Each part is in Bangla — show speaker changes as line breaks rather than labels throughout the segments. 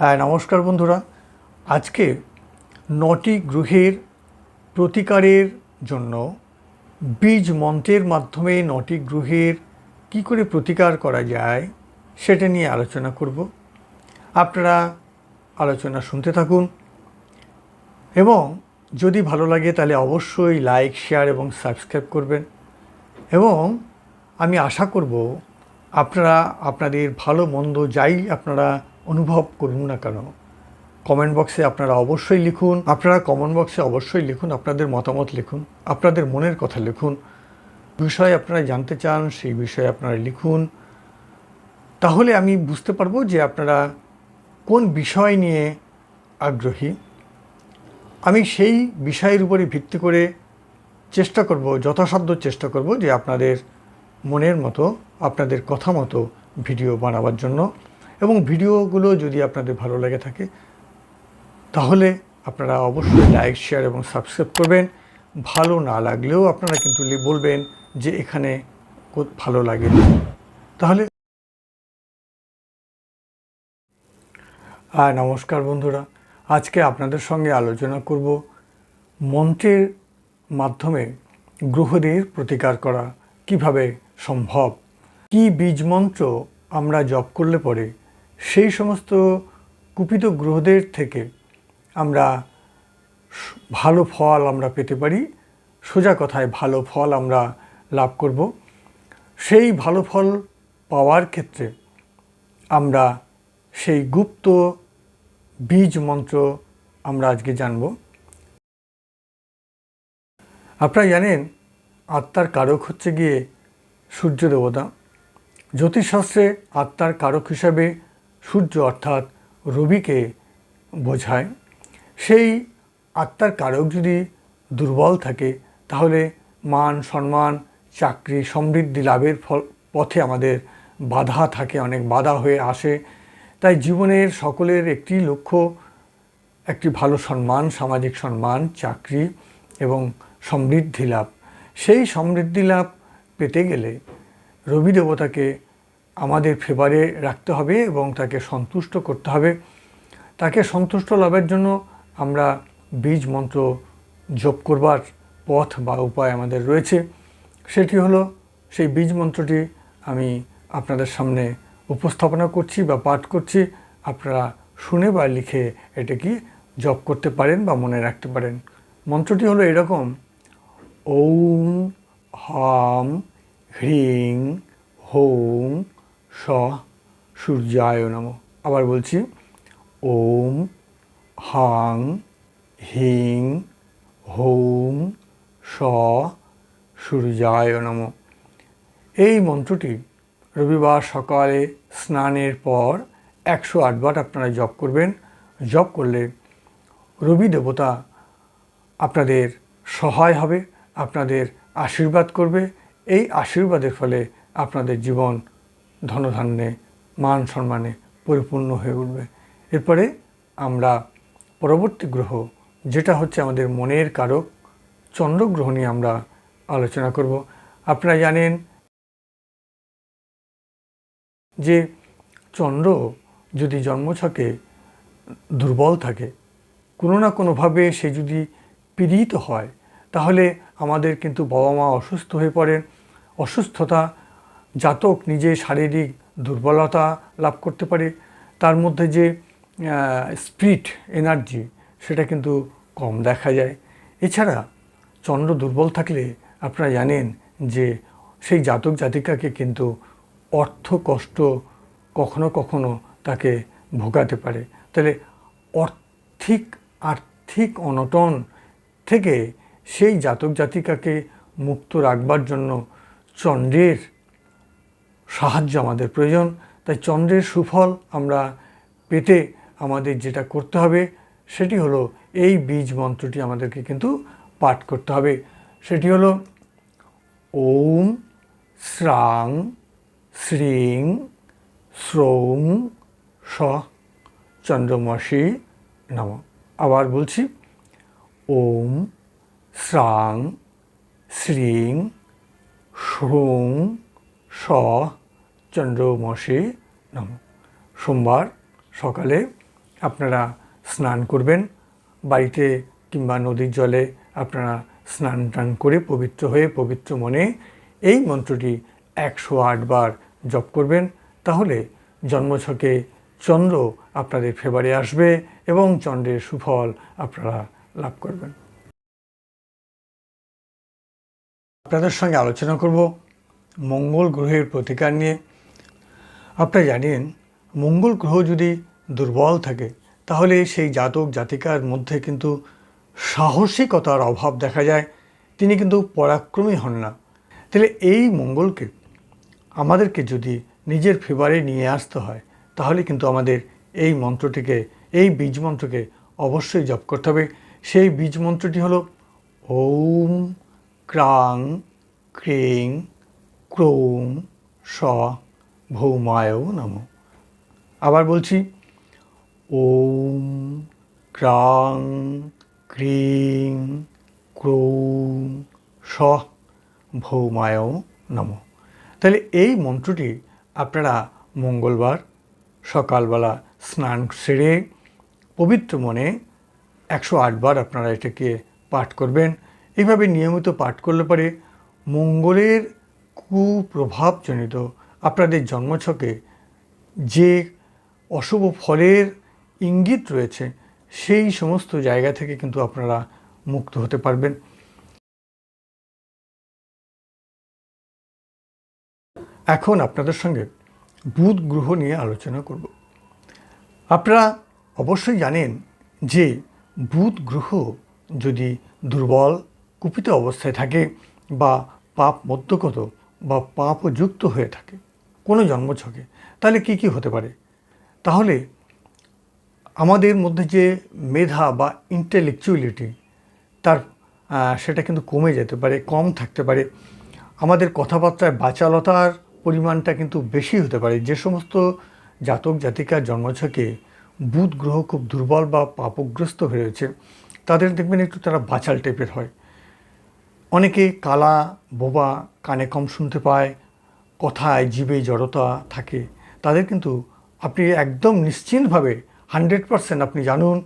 নমস্কার বন্ধুরা, আজকে 9টি গ্রহের প্রতিকারের জন্য বীজ মন্ত্রের মাধ্যমে 9টি গ্রহের কী করে প্রতিকার করা যায় সেটা নিয়ে আলোচনা করব। আপনারা আলোচনা শুনতে থাকুন এবং যদি ভালো লাগে তাহলে অবশ্যই লাইক, শেয়ার এবং সাবস্ক্রাইব করবেন। এবং আমি আশা করব আপনারা আপনাদের ভালো মন্দ যাই আপনারা অনুভব করুন না কেন, কমেন্ট বক্সে আপনারা অবশ্যই লিখুন। আপনাদের মতামত লিখুন, আপনাদের মনের কথা লিখুন, বিষয় আপনারা জানতে চান সেই বিষয়ে আপনারা লিখুন। তাহলে আমি বুঝতে পারবো যে আপনারা কোন বিষয় নিয়ে আগ্রহী। আমি সেই বিষয়ের উপরে ভিত্তি করে যথাসাধ্য চেষ্টা করব যে আপনাদের মনের মতো, আপনাদের কথা মতো ভিডিও বানাবার জন্য। এবং ভিডিওগুলো যদি আপনাদের ভালো লেগে থাকে তাহলে আপনারা অবশ্যই লাইক, শেয়ার এবং সাবস্ক্রাইব করবেন। ভালো না লাগলেও আপনারা কিন্তু বলবেন যে এখানে ভালো লাগে। তাহলে নমস্কার বন্ধুরা, আজকে আপনাদের সঙ্গে আলোচনা করব মন্ত্রের মাধ্যমে গ্রহদের প্রতিকার করা কিভাবে সম্ভব। কি বীজ মন্ত্র আমরা জপ করলে পরে সেই সমস্ত কুপিত গ্রহদের থেকে আমরা ভালো ফল আমরা পেতে পারি। সোজা কথায় ভালো ফল আমরা লাভ করব। সেই ভালো ফল পাওয়ার ক্ষেত্রে আমরা সেই গুপ্ত বীজ মন্ত্র আমরা আজকে জানব। আপনারা জানেন আত্মার কারক হচ্ছে গিয়ে সূর্য দেবতা। জ্যোতিষশাস্ত্রে আত্মার কারক হিসাবে সূর্য অর্থাৎ রবিকে বোঝায়। সেই আত্মার কারক যদি দুর্বল থাকে তাহলে মান সম্মান, চাকরি, সমৃদ্ধি লাভের পথে আমাদের বাধা থাকে, অনেক বাধা হয়ে আসে। তাই জীবনের সকলের একটি লক্ষ্য, একটি ভালো সম্মান, সামাজিক সম্মান, চাকরি এবং সমৃদ্ধি লাভ। সেই সমৃদ্ধি লাভ পেতে গেলে রবি দেবতাকে আমাদের ফেভারে রাখতে হবে এবং তাকে সন্তুষ্ট করতে হবে। তাকে সন্তুষ্ট লাভের জন্য আমরা বীজ মন্ত্র জপ করবার পথ বা উপায় আমাদের রয়েছে। সেটি হলো, সেই বীজ মন্ত্রটি আমি আপনাদের সামনে উপস্থাপনা করছি বা পাঠ করছি। আপনারা শুনে বা লিখে এটা কি জপ করতে পারেন বা মনে রাখতে পারেন। মন্ত্রটি হলো এরকম: ওম হাম হ্রিং হোম স সূর্যায় নমঃ। আবার বলছি, ওম হাং হিং হোম স সূর্যায় নমঃ। এই মন্ত্রটি রবিবার সকালে স্নানের পর 108 বার আপনারা জপ করবেন। জপ করলে রবি দেবতা আপনাদের সহায় হবে, আপনাদের আশীর্বাদ করবে। এই আশীর্বাদের ফলে আপনাদের জীবন ধনধান্যে, মান সম্মানে পরিপূর্ণ হয়ে উঠবে। এরপরে আমরা পরবর্তী গ্রহ, যেটা হচ্ছে আমাদের মনের কারক, চন্দ্রগ্রহ নিয়ে আমরা আলোচনা করব। আপনারা জানেন যে চন্দ্র যদি জন্মছকে দুর্বল থাকে, কোনো না কোনোভাবে সে যদি পীড়িত হয়, তাহলে আমাদের কিন্তু বাবা মা অসুস্থ হয়ে পড়েন। অসুস্থতা, জাতক নিজে শারীরিক দুর্বলতা লাভ করতে পারে। তার মধ্যে যে স্পিরিট এনার্জি সেটা কিন্তু কম দেখা যায়। এছাড়া চন্দ্র দুর্বল থাকলে আপনারা জানেন যে সেই জাতক জাতিকাকে কিন্তু অর্থ কষ্ট কখনো কখনো তাকে ভোগাতে পারে। তাহলে আর্থিক অনটন থেকে সেই জাতক জাতিকাকে মুক্ত রাখবার জন্য চন্দ্রের সাহায্য আমাদের প্রয়োজন। তাই চন্দ্রের সুফল আমরা পেতে আমাদের যেটা করতে হবে সেটি হলো এই বীজ মন্ত্রটি আমাদেরকে কিন্তু পাঠ করতে হবে। সেটি হলো ওম শ্রাং শ্রিং শ্রৌং স চন্দ্রমসি নমঃ। আবার বলছি, ওম শ্রাং শ্রিং শ্রৌং স চন্দ্রমসি নমঃ। সোমবার সকালে আপনারা স্নান করবেন। বাড়িতে কিংবা নদীর জলে আপনারা স্নান টান করে পবিত্র হয়ে পবিত্র মনে এই মন্ত্রটি 108 বার জপ করবেন। তাহলে জন্মছকে চন্দ্র আপনাদের ফেভারে আসবে এবং চন্দ্রের সুফল আপনারা লাভ করবেন। আপনাদের সঙ্গে আলোচনা করব মঙ্গল গ্রহের প্রতিকার নিয়ে। আপনারা জানেন, মঙ্গল গ্রহ যদি দুর্বল থাকে তাহলে সেই জাতক জাতিকার মধ্যে কিন্তু সাহসিকতার অভাব দেখা যায়, তিনি কিন্তু পরাক্রমী হন না। তাহলে এই মঙ্গলকে আমাদেরকে যদি নিজের ফেভারে নিয়ে আসতে হয় তাহলে কিন্তু আমাদের এই মন্ত্রটিকে, এই বীজ মন্ত্রকে অবশ্যই জপ করতে হবে। সেই বীজ মন্ত্রটি হলো ওম ক্রাং ক্রিং ক্রৌং স ভৌমায় নমঃ। আবার বলছি, ওম ক্রাং ক্রিং ক্রৌং স ভৌমায় নমঃ। তাহলে এই মন্ত্রটি আপনারা মঙ্গলবার সকালবেলা স্নান সেরে পবিত্র মনে 108 বার আপনারা এটাকে পাঠ করবেন। এইভাবে নিয়মিত পাঠ করলে পরে মঙ্গলের কুপ্রভাবজনিত আপনাদের জন্মছকে যে অশুভ ফলের ইঙ্গিত রয়েছে সেই সমস্ত জায়গা থেকে কিন্তু আপনারা মুক্ত হতে পারবেন। এখন আপনাদের সঙ্গে বুধ গ্রহ নিয়ে আলোচনা করব। আপনারা অবশ্যই জানেন যে বুধ গ্রহ যদি দুর্বল কুপিত অবস্থায় থাকে বা পাপ মধ্যগত বা পাপযুক্ত হয়ে থাকে কোনো জন্মছকে, তাহলে কি কি হতে পারে? তাহলে আমাদের মধ্যে যে মেধা বা ইন্টেলেকচুয়ালিটি তার সেটা কিন্তু কমে যেতে পারে, কম থাকতে পারে। আমাদের কথাবার্তায় বাচালতার পরিমাণটা কিন্তু বেশি হতে পারে। যে সমস্ত জাতক জাতিকার জন্মছকে বুধ গ্রহ খুব দুর্বল বা পাপগ্রস্ত হয়ে রয়েছে তাদের দেখবেন একটু তারা বাচাল টাইপের হয়। অনেকে কালা বোবা, কানে কম শুনতে পায়, কথায় জিভে জড়তা থাকে। তাদের কিন্তু আপনি একদম নিশ্চিন্তভাবে 100% আপনি জানুন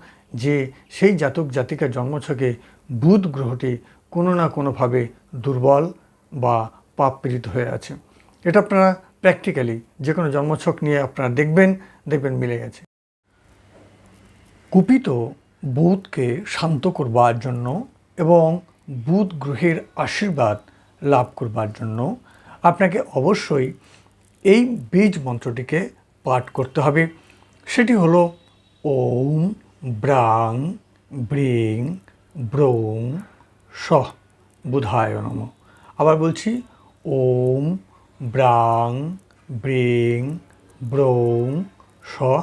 যে সেই জাতক জাতিকার জন্মছকে বুধ গ্রহটি কোনো না কোনোভাবে দুর্বল বা পাপ পীড়িত হয়ে আছে। এটা আপনারা প্র্যাকটিক্যালি যে কোনো জন্মছক নিয়ে আপনারা দেখবেন মিলে গেছে। কুপিত বুধকে শান্ত করবার জন্য এবং বুধ গ্রহের আশীর্বাদ লাভ করবার জন্য আপনাকে অবশ্যই এই বীজ মন্ত্রটিকে পাঠ করতে হবে। সেটি হলো ওম ব্রাং ব্রিং ব্রৌং সঃ বুধায় নমঃ। আবার বলছি, ওম ব্রাং ব্রিং ব্রৌং সঃ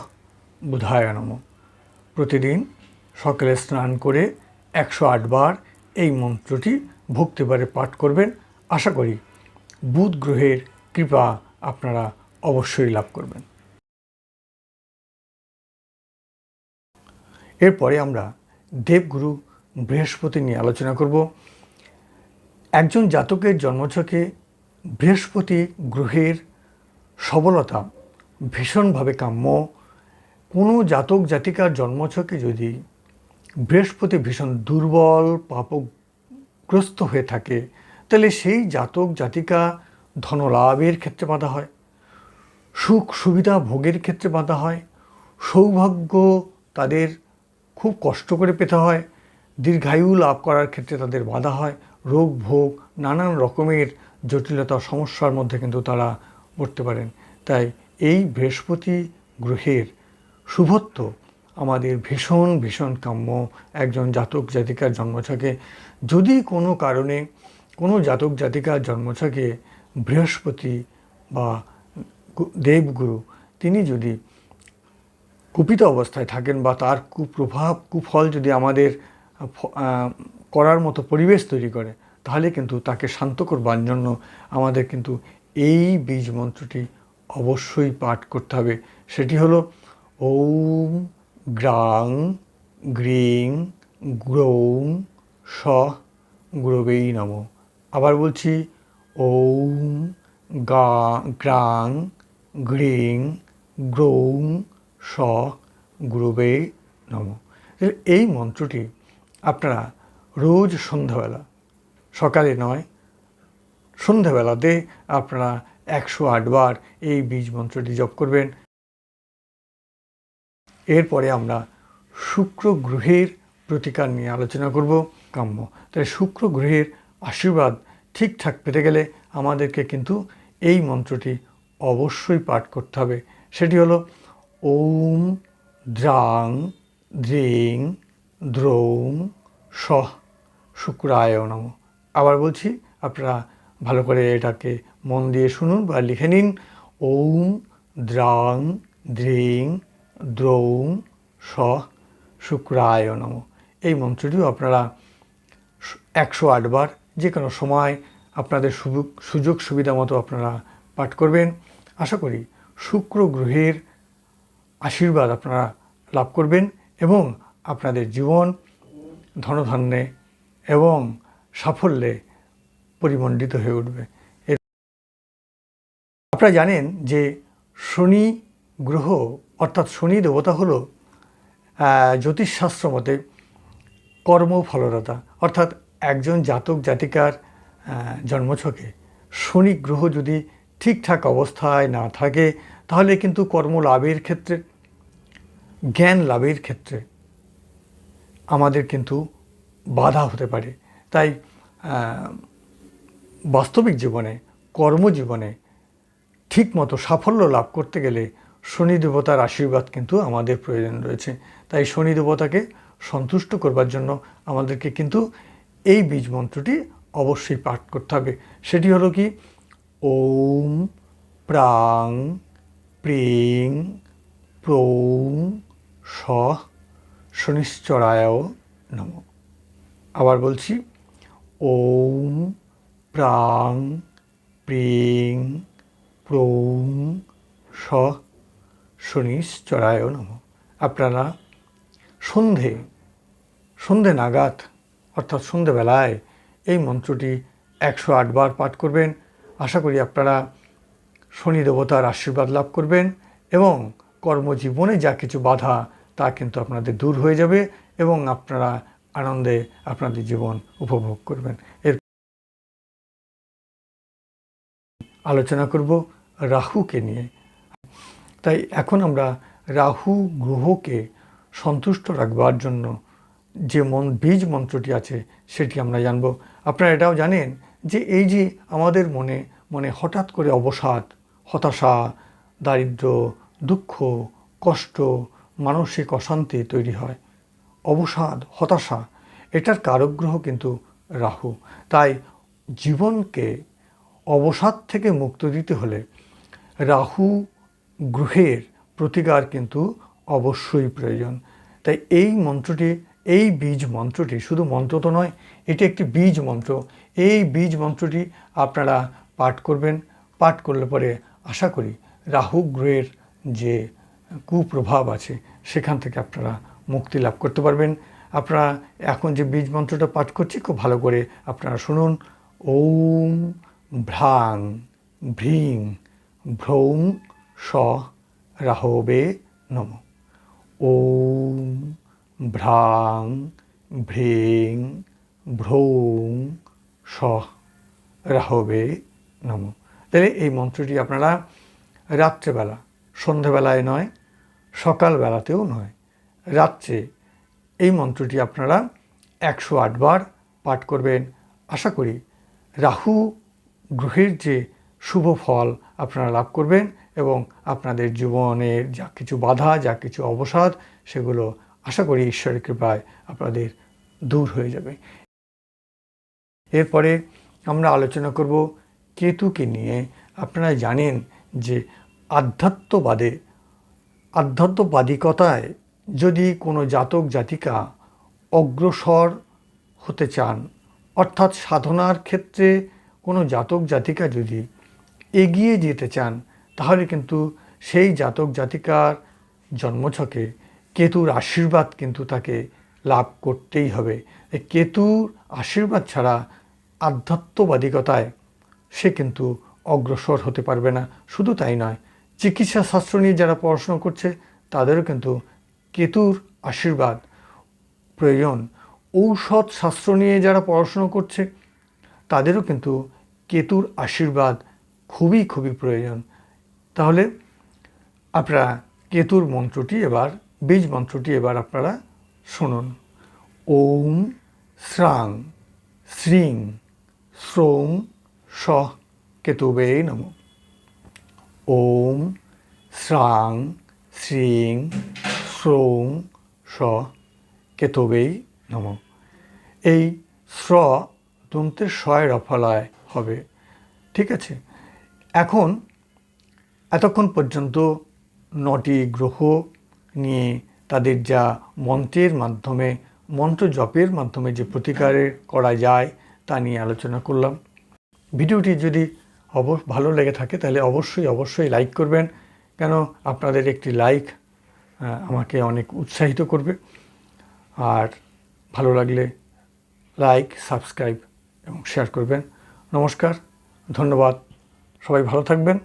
বুধায় নমঃ। প্রতিদিন সকালে স্নান করে 108 বার এই মন্ত্রটি ভক্তিবারে পাঠ করবেন। আশা করি বুধ গ্রহের কৃপা আপনারা অবশ্যই লাভ করবেন। এরপরে আমরা দেবগুরু বৃহস্পতি নিয়ে আলোচনা করব। একজন জাতকের জন্মছকে বৃহস্পতি গ্রহের সবলতা ভীষণভাবে কাম্য। কোনো জাতক জাতিকার জন্মছকে যদি বৃহস্পতি ভীষণ দুর্বল পাপগ্রস্ত হয়ে থাকে তাহলে সেই জাতক জাতিকা ধনলাভের ক্ষেত্রে বাধা হয়, সুখ সুবিধা ভোগের ক্ষেত্রে বাধা হয়, সৌভাগ্য তাদের খুব কষ্ট করে পেতে হয়, দীর্ঘায়ু লাভ করার ক্ষেত্রে তাদের বাধা হয়, রোগ ভোগ নানান রকমের জটিলতা সমস্যার মধ্যে কিন্তু তারা পড়তে পারেন। তাই এই বৃহস্পতি গ্রহের শুভত্ব আমাদের ভীষণ ভীষণ কাম্য। একজন জাতক জাতিকার জন্মছকে যদি কোনো কারণে কোনো জাতক জাতিকার জন্মছকে বৃহস্পতি বা দেবগুরু তিনি যদি কুপিত অবস্থায় থাকেন বা তার কুপ্রভাব কুফল যদি আমাদের করার মতো পরিবেশ তৈরি করে তাহলে কিন্তু তাকে শান্ত করবার জন্য আমাদের কিন্তু এই বীজ মন্ত্রটি অবশ্যই পাঠ করতে হবে। সেটি হলো ওম গ্রাং গ্রিং গ্রৌং সঃ গুরবেই নমঃ। আবার বলছি, ওম গ্রাং গ্রিং গ্রৌং সঃ গুরুবে নমঃ। এই মন্ত্রটি আপনারা রোজ সন্ধ্যাবেলা, সকালে নয়, সন্ধ্যাবেলাতে আপনারা 108 বার এই বীজ মন্ত্রটি জপ করবেন। এরপরে আমরা শুক্র গ্রহের প্রতিকার নিয়ে আলোচনা করব, কাম্য। তাই শুক্র গ্রহের আশীর্বাদ ঠিকঠাক পেতে গেলে আমাদেরকে কিন্তু এই মন্ত্রটি অবশ্যই পাঠ করতে হবে। সেটি হলো ওম দ্রাং দ্রিং দ্রৌং সহ শুক্রায় নমঃ। আবার বলছি, আপনারা ভালো করে এটাকে মন দিয়ে শুনুন বা লিখে নিন। ওম দ্রাং দ্রিং দ্রৌং সহ শুক্রায় নমঃ। এই মন্ত্রটিও আপনারা 108 বার যে কোনো সময় আপনাদের সুযোগ সুবিধা মতো আপনারা পাঠ করবেন। আশা করি শুক্র গ্রহের আশীর্বাদ আপনারা লাভ করবেন এবং আপনাদের জীবন ধনধান্যে এবং সাফল্যে পরিমণ্ডিত হয়ে উঠবে। আপনারা জানেন যে শনি গ্রহ অর্থাৎ শনি দেবতা হলো জ্যোতিষশাস্ত্র মতে কর্মফলদাতা। অর্থাৎ একজন জাতক জাতিকার জন্মছকে শনি গ্রহ যদি ঠিকঠাক অবস্থায় না থাকে তাহলে কিন্তু কর্মলাভের ক্ষেত্রে, জ্ঞান লাভের ক্ষেত্রে আমাদের কিন্তু বাধা হতে পারে। তাই বাস্তবিক জীবনে, কর্মজীবনে ঠিকমতো সাফল্য লাভ করতে গেলে শনি দেবতার আশীর্বাদ কিন্তু আমাদের প্রয়োজন রয়েছে। তাই শনি দেবতাকে সন্তুষ্ট করবার জন্য আমাদেরকে কিন্তু এই বীজ মন্ত্রটি অবশ্যই পাঠ করতে হবে। সেটি হলো কি, ওম প্রাং প্রিং প্রৌং সহ শনিশ্চরায় নমঃ। আবার বলছি, ওম প্রাং প্রিং প্রৌং সহ শনিশ্চরায় নমঃ। আপনারা সন্ধে নাগাদ অর্থাৎ সন্ধেবেলায় এই মন্ত্রটি 108 বার পাঠ করবেন। আশা করি আপনারা শনি দেবতার আশীর্বাদ লাভ করবেন এবং কর্মজীবনে যা কিছু বাধা তা কিন্তু আপনাদের দূর হয়ে যাবে এবং আপনারা আনন্দে আপনাদের জীবন উপভোগ করবেন। এর আলোচনা করব রাহুকে নিয়ে। তাই এখন আমরা রাহু গ্রহকে সন্তুষ্ট রাখবার জন্য যে বীজ মন্ত্রটি আছে সেটি আমরা জানব। আপনারা এটাও জানেন যে এই যে আমাদের মনে হঠাৎ করে অবসাদ, হতাশা, দারিদ্র্য, দুঃখ, কষ্ট, মানসিক অশান্তি তৈরি হয়, অবসাদ, হতাশা, এটার কারক গ্রহ কিন্তু রাহু। তাই জীবনকে অবসাদ থেকে মুক্তি দিতে হলে রাহু গ্রহের প্রতিকার কিন্তু অবশ্যই প্রয়োজন। তাই এই মন্ত্রটি, এই বীজ মন্ত্রটি শুধু মন্ত্র তো নয়, এটি একটি বীজ মন্ত্র। এই বীজ মন্ত্রটি আপনারা পাঠ করবেন। পাঠ করলে পরে আশা করি রাহু গ্রহের যে কুপ্রভাব আছে সেখান থেকে আপনারা মুক্তি লাভ করতে পারবেন। আপনারা এখন যে বীজ মন্ত্রটা পাঠ করছি খুব ভালো করে আপনারা শুনুন। ওম ভ্রাং ভ্রিং ভ্রৌং সহ রাহবে নমঃ। ওম ভ্রাং ভ্রিং ভ্রৌং সহ রাহবে নমঃ। তাহলে এই মন্ত্রটি আপনারা রাত্রেবেলা, সন্ধ্যাবেলায় নয়, সকালবেলাতেও নয়, রাত্রে এই মন্ত্রটি আপনারা 108 বার পাঠ করবেন। আশা করি রাহু গ্রহের যে শুভ ফল আপনারা লাভ করবেন এবং আপনাদের জীবনের যা কিছু বাধা, যা কিছু অবসাদ, সেগুলো আশা করি ঈশ্বরের কৃপায় আপনাদের দূর হয়ে যাবে। এরপরে আমরা আলোচনা করব কেতুকে নিয়ে। আপনারা জানেন যে আধ্যাত্মবাদিকতায় যদি কোনো জাতক জাতিকা অগ্রসর হতে চান, অর্থাৎ সাধনার ক্ষেত্রে কোনো জাতক জাতিকা যদি এগিয়ে যেতে চান, তাহলে কিন্তু সেই জাতক জাতিকার জন্মছকে কেতুর আশীর্বাদ কিন্তু তাকে লাভ করতেই হবে। কেতুর আশীর্বাদ ছাড়া আধ্যাত্মবাদিকতায় সে কিন্তু অগ্রসর হতে পারবে না। শুধু তাই নয়, চিকিৎসা শাস্ত্র নিয়ে যারা পড়াশোনা করছে তাদেরও কিন্তু কেতুর আশীর্বাদ প্রয়োজন। ঔষধ শাস্ত্র নিয়ে যারা পড়াশুনো করছে তাদেরও কিন্তু কেতুর আশীর্বাদ খুবই খুবই প্রয়োজন। তাহলে আপনারা কেতুর মন্ত্রটি এবার, বীজ মন্ত্রটি এবার আপনারা শুনুন। ওম শ্রাং শ্রীং শ্রৌং স কেতুবে নমঃ। ওম শ্রাং শ্রীং শ্রৌং স কেতুবেই নমঃ। এই স্র দন্তের শয় রফালয় হবে, ঠিক আছে। এখন এতক্ষণ পর্যন্ত 9টি গ্রহ নিয়ে তাদের যা মন্ত্রের মাধ্যমে, মন্ত্র জপের মাধ্যমে যে প্রতিকারে করা যায় তা নিয়ে আলোচনা করলাম। ভিডিওটি যদি ভালো লেগে থাকে তাহলে অবশ্যই লাইক করবেন, কেন আপনাদের একটি লাইক আমাকে অনেক উৎসাহিত করবে। আর ভালো লাগলে লাইক, সাবস্ক্রাইব এবং শেয়ার করবেন। নমস্কার, ধন্যবাদ, সবাই ভালো থাকবেন।